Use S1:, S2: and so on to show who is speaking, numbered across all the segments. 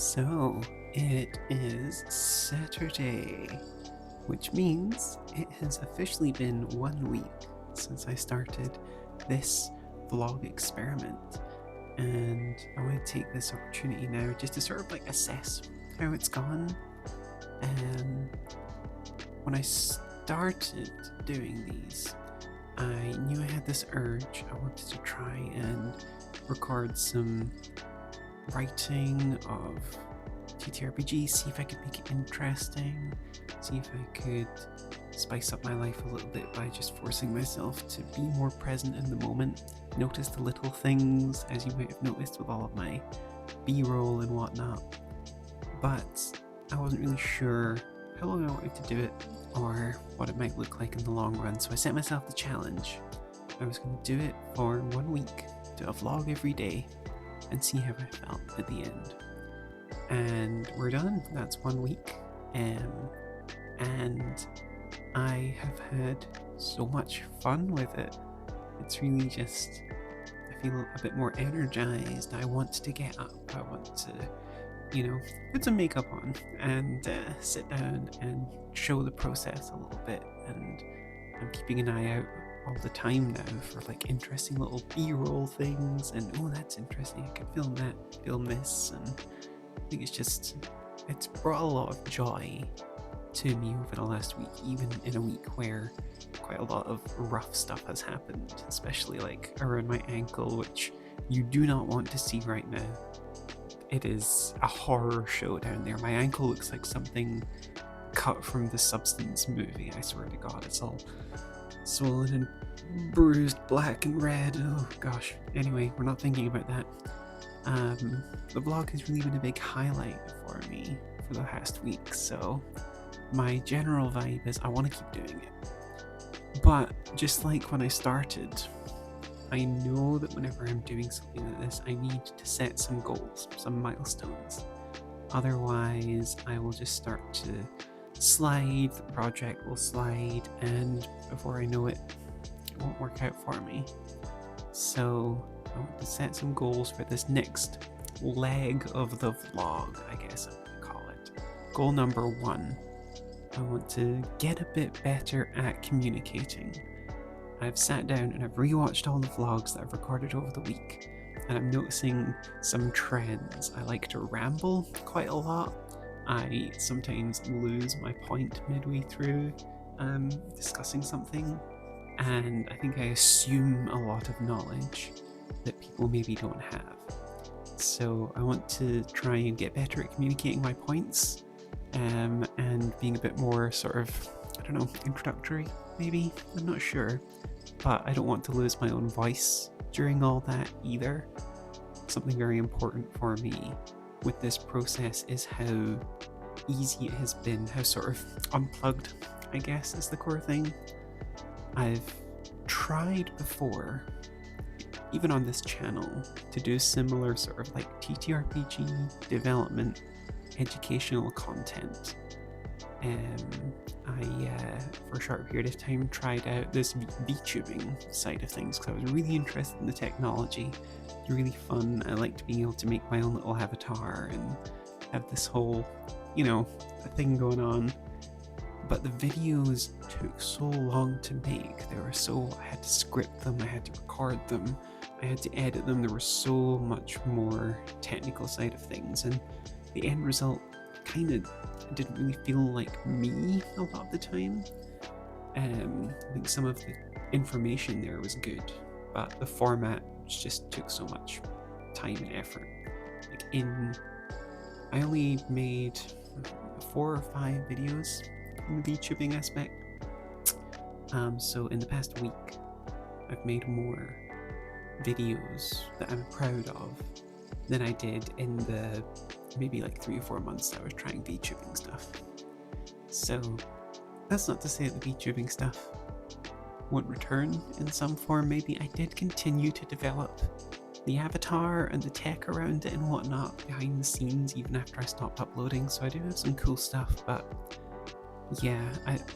S1: So, it is Saturday, which means it has officially been 1 week since I started this vlog experiment. And I want to take this opportunity now just to sort of assess how it's gone. When I started doing these, I knew I had this urge. I wanted to try and record some writing of TTRPG, see if I could make it interesting, see if I could spice up my life a little bit by just forcing myself to be more present in the moment, notice the little things, as you might have noticed with all of my B-roll and whatnot. But I wasn't really sure how long I wanted to do it or what it might look like in the long run, so I set myself the challenge. I was going to do it for 1 week, do a vlog every day, and see how I felt at the end. And we're done. That's 1 week. And I have had so much fun with it. It's really just, I feel a bit more energized. I want to get up. I want to, put some makeup on and sit down and show the process a little bit. And I'm keeping an eye out all the time now for interesting little B-roll things, and oh, that's interesting, I could film that, film this, and I think it's brought a lot of joy to me over the last week, even in a week where quite a lot of rough stuff has happened, especially around my ankle, which you do not want to see right now. It is a horror show down there. My ankle looks like something cut from the Substance movie, I swear to God. It's all swollen and bruised, black and red. Oh gosh. Anyway, we're not thinking about that. The vlog has really been a big highlight for me for the past week, so my general vibe is I want to keep doing it. But just like when I started, I know that whenever I'm doing something like this, I need to set some goals, some milestones. Otherwise, I will just start to slide, the project will slide, and before I know it, it won't work out for me. So I want to set some goals for this next leg of the vlog, I guess I'm going to call it. Goal number 1, I want to get a bit better at communicating. I've sat down and I've rewatched all the vlogs that I've recorded over the week, and I'm noticing some trends. I like to ramble quite a lot. I sometimes lose my point midway through discussing something, and I think I assume a lot of knowledge that people maybe don't have. So I want to try and get better at communicating my points, and being a bit more sort of, introductory maybe, I'm not sure, but I don't want to lose my own voice during all that either. Something very important for me with this process is how easy it has been, how sort of unplugged, I guess, is the core thing. I've tried before, even on this channel, to do similar sort of TTRPG development, educational content. I, for a short period of time, tried out this VTubing side of things because I was really interested in the technology. It's really fun. I liked being able to make my own little avatar and have this whole, thing going on. But the videos took so long to make. I had to script them, I had to record them, I had to edit them. There was so much more technical side of things, and the end result kind of didn't really feel like me a lot of the time. I think some of the information there was good, but the format just took so much time and effort. I only made 4 or 5 videos in the VTubing aspect. So in the past week, I've made more videos that I'm proud of than I did in the maybe 3 or 4 months that I was trying VTubing stuff. So that's not to say that the VTubing stuff won't return in some form. Maybe I did continue to develop the avatar and the tech around it and whatnot behind the scenes even after I stopped uploading, so I do have some cool stuff, but yeah,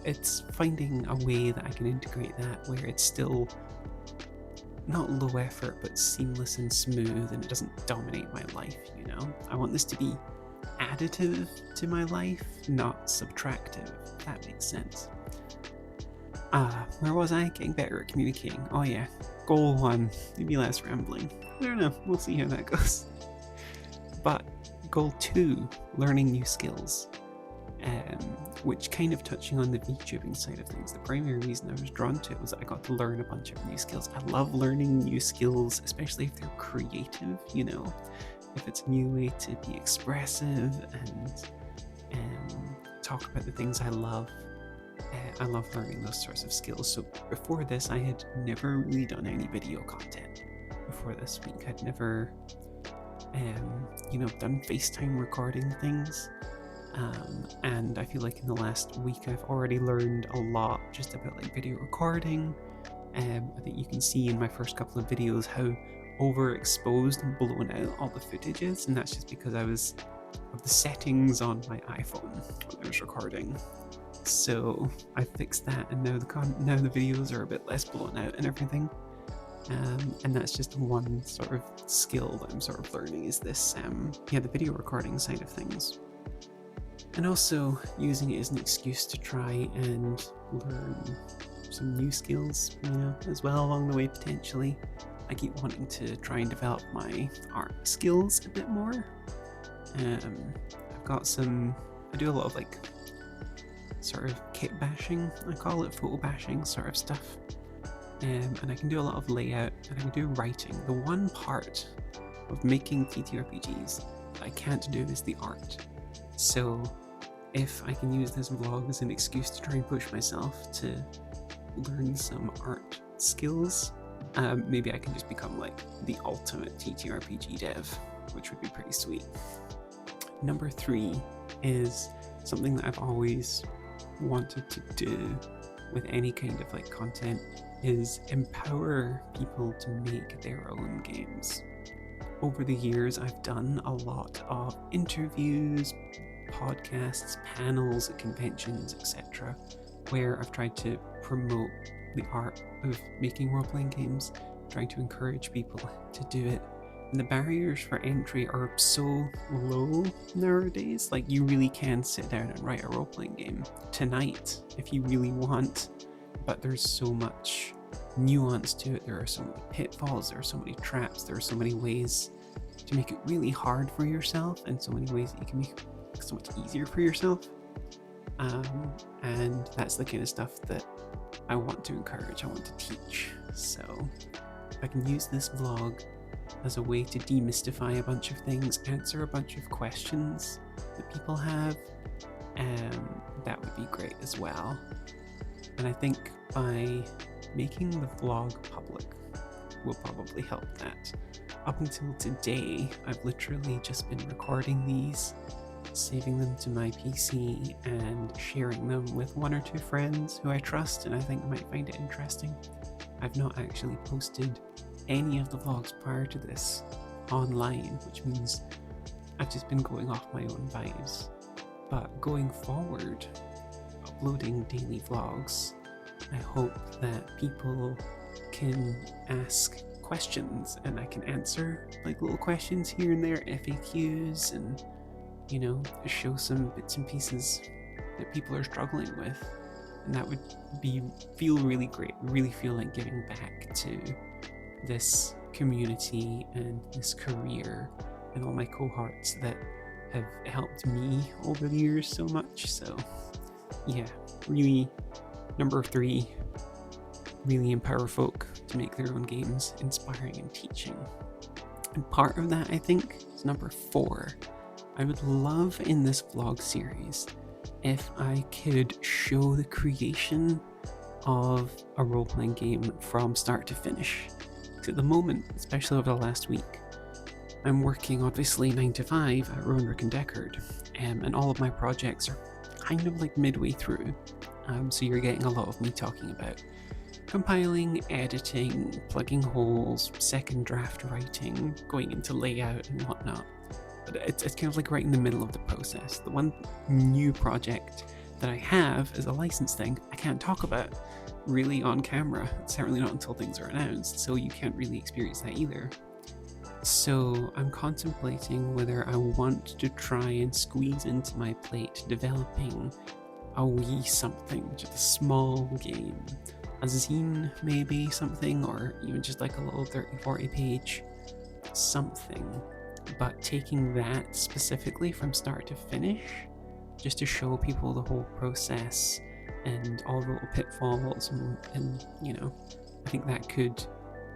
S1: it's finding a way that I can integrate that where it's still not low effort but seamless and smooth and it doesn't dominate my life, I want this to be additive to my life, not subtractive, if that makes sense. Where was I? Getting better at communicating. Oh yeah, goal 1, maybe less rambling. I don't know, we'll see how that goes. But goal 2, learning new skills. Which kind of touching on the VTubing side of things, the primary reason I was drawn to it was that I got to learn a bunch of new skills. I love learning new skills, especially if they're creative, you know, if it's a new way to be expressive and talk about the things I love. I love learning those sorts of skills. So before this, I had never really done any video content. Before this week, I'd never, done FaceTime recording things. And I feel like in the last week I've already learned a lot just about like video recording. I think you can see in my first couple of videos how overexposed and blown out all the footage is, and that's just because I was of the settings on my iPhone when I was recording. So I fixed that, and now the videos are a bit less blown out and everything. And that's just one sort of skill that I'm sort of learning, is this the video recording side of things. And also using it as an excuse to try and learn some new skills, as well along the way potentially. I keep wanting to try and develop my art skills a bit more. I do a lot of like sort of kit bashing, I call it, photo bashing sort of stuff. And I can do a lot of layout, and I can do writing. The one part of making TTRPGs that I can't do is the art. So if I can use this vlog as an excuse to try and push myself to learn some art skills, maybe I can just become like the ultimate TTRPG dev, which would be pretty sweet. Number 3 is something that I've always wanted to do with any kind of like content, is empower people to make their own games. Over the years, I've done a lot of interviews, podcasts, panels at conventions, etc., where I've tried to promote the art of making role-playing games, trying to encourage people to do it. And the barriers for entry are so low nowadays. Like, you really can sit down and write a role-playing game tonight if you really want, but there's so much nuance to it. There are so many pitfalls, there are so many traps, there are so many ways to make it really hard for yourself, and so many ways that you can make it so much easier for yourself. And that's the kind of stuff that I want to encourage, I want to teach. So if I can use this vlog as a way to demystify a bunch of things, answer a bunch of questions that people have, that would be great as well. And I think by making the vlog public will probably help that. Up until today, I've literally just been recording these, saving them to my PC, and sharing them with 1 or 2 friends who I trust and I think might find it interesting. I've not actually posted any of the vlogs prior to this online, which means I've just been going off my own vibes. But going forward, uploading daily vlogs, I hope that people can ask questions and I can answer like little questions here and there, FAQs, and show some bits and pieces that people are struggling with. And that would feel really great, really feel like giving back to this community and this career and all my cohorts that have helped me over the years so much. So yeah, really, number 3, really empower folk to make their own games, inspiring and teaching. And part of that, I think, is number 4. I would love in this vlog series if I could show the creation of a role-playing game from start to finish. Because at the moment, especially over the last week, I'm working obviously 9 to 5 at Rowan & Deckard, and all of my projects are kind of like midway through. So you're getting a lot of me talking about compiling, editing, plugging holes, second draft writing, going into layout and whatnot. But it's kind of like right in the middle of the process. The one new project that I have is a license thing I can't talk about really on camera, certainly not until things are announced, so you can't really experience that either. So I'm contemplating whether I want to try and squeeze into my plate developing a wee something, just a small game, a zine maybe something, or even just like a little 30-40 page something, but taking that specifically from start to finish, just to show people the whole process and all the little pitfalls, and I think that could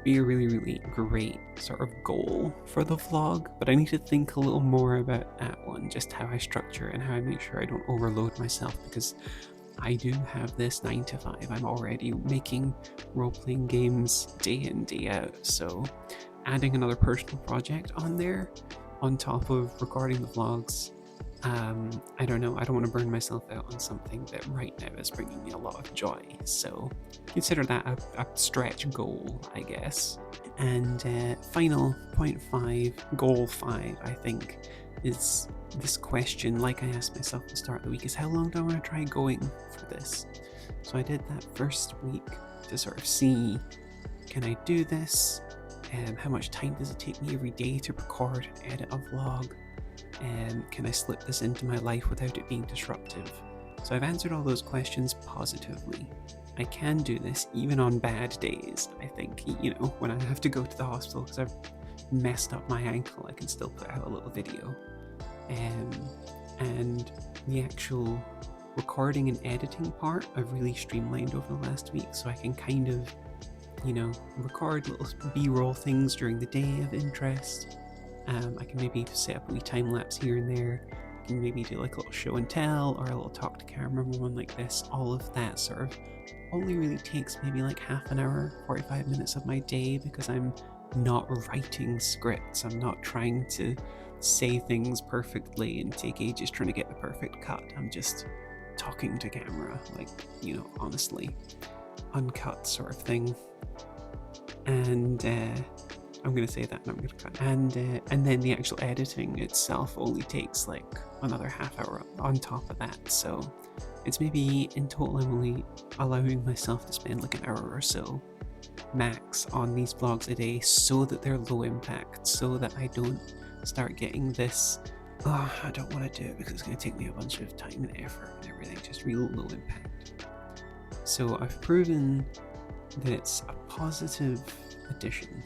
S1: be a really, really great sort of goal for the vlog, but I need to think a little more about that one, just how I structure it and how I make sure I don't overload myself, because I do have this 9 to 5. I'm already making role-playing games day in, day out, so adding another personal project on there on top of recording the vlogs, I don't know, I don't want to burn myself out on something that right now is bringing me a lot of joy, so consider that a stretch goal, I guess. And final point 5, goal 5, I think, is this question, like I asked myself at the start of the week, is how long do I want to try going for this? So I did that first week to sort of see, can I do this? How much time does it take me every day to record and edit a vlog? Can I slip this into my life without it being disruptive? So I've answered all those questions positively. I can do this even on bad days, I think. When I have to go to the hospital because I've messed up my ankle, I can still put out a little video. And the actual recording and editing part I've really streamlined over the last week, so I can kind of, record little B-roll things during the day of interest. I can maybe set up a wee time lapse here and there. I can maybe do like a little show and tell or a little talk to camera one like this. All of that sort of only really takes maybe like half an hour, 45 minutes of my day, because I'm not writing scripts. I'm not trying to say things perfectly and take ages trying to get the perfect cut. I'm just talking to camera, like, honestly, uncut sort of thing. And I'm gonna say that and I'm gonna cut. And then the actual editing itself only takes like another half hour on top of that. So it's maybe in total I'm only allowing myself to spend like an hour or so max on these vlogs a day, so that they're low impact, so that I don't start getting this, I don't want to do it because it's going to take me a bunch of time and effort and everything, just real low impact. So I've proven that it's a positive addition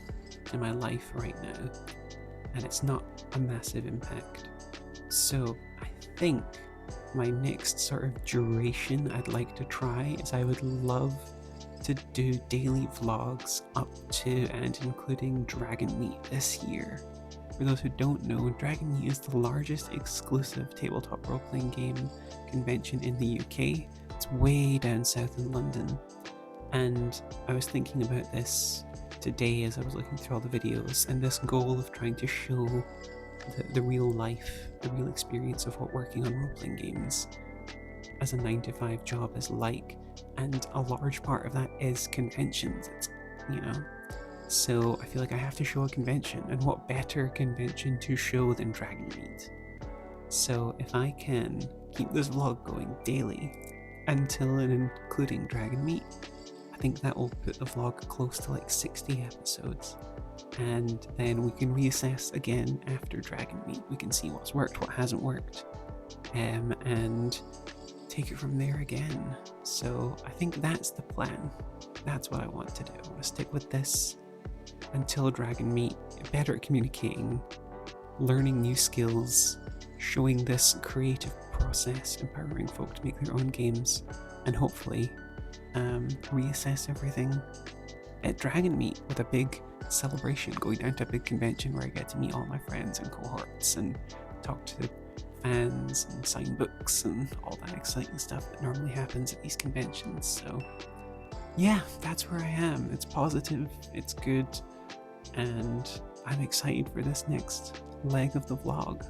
S1: to my life right now, and it's not a massive impact. So I think my next sort of duration I'd like to try is I would love to do daily vlogs up to and including Dragon Meet this year. For those who don't know, Dragon Meet is the largest exclusive tabletop role-playing game convention in the UK. It's way down south in London, and I was thinking about this today as I was looking through all the videos, and this goal of trying to show the real life, the real experience of what working on role-playing games as a 9 to 5 job is like, and a large part of that is conventions. It's, so I feel like I have to show a convention, and what better convention to show than Dragon Meet? So if I can keep this vlog going daily until and including Dragon Meet, I think that will put the vlog close to like 60 episodes, and then we can reassess again after Dragon Meet. We can see what's worked, what hasn't worked, and take it from there again. So I think that's the plan. That's what I want to do. I want to stick with this until Dragon Meet, better at communicating, learning new skills, showing this creative process, empowering folk to make their own games, and hopefully reassess everything at Dragon Meet with a big celebration, going down to a big convention where I get to meet all my friends and cohorts and talk to fans and sign books and all that exciting stuff that normally happens at these conventions. So yeah, that's where I am. It's positive, it's good, and I'm excited for this next leg of the vlog.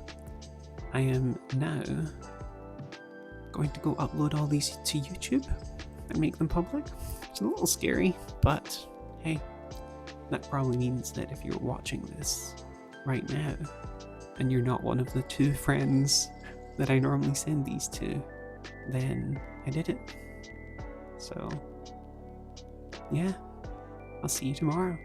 S1: I am now going to go upload all these to YouTube and make them public. It's a little scary, but hey, that probably means that if you're watching this right now and you're not one of the 2 friends that I normally send these to, then I did it. So yeah, I'll see you tomorrow.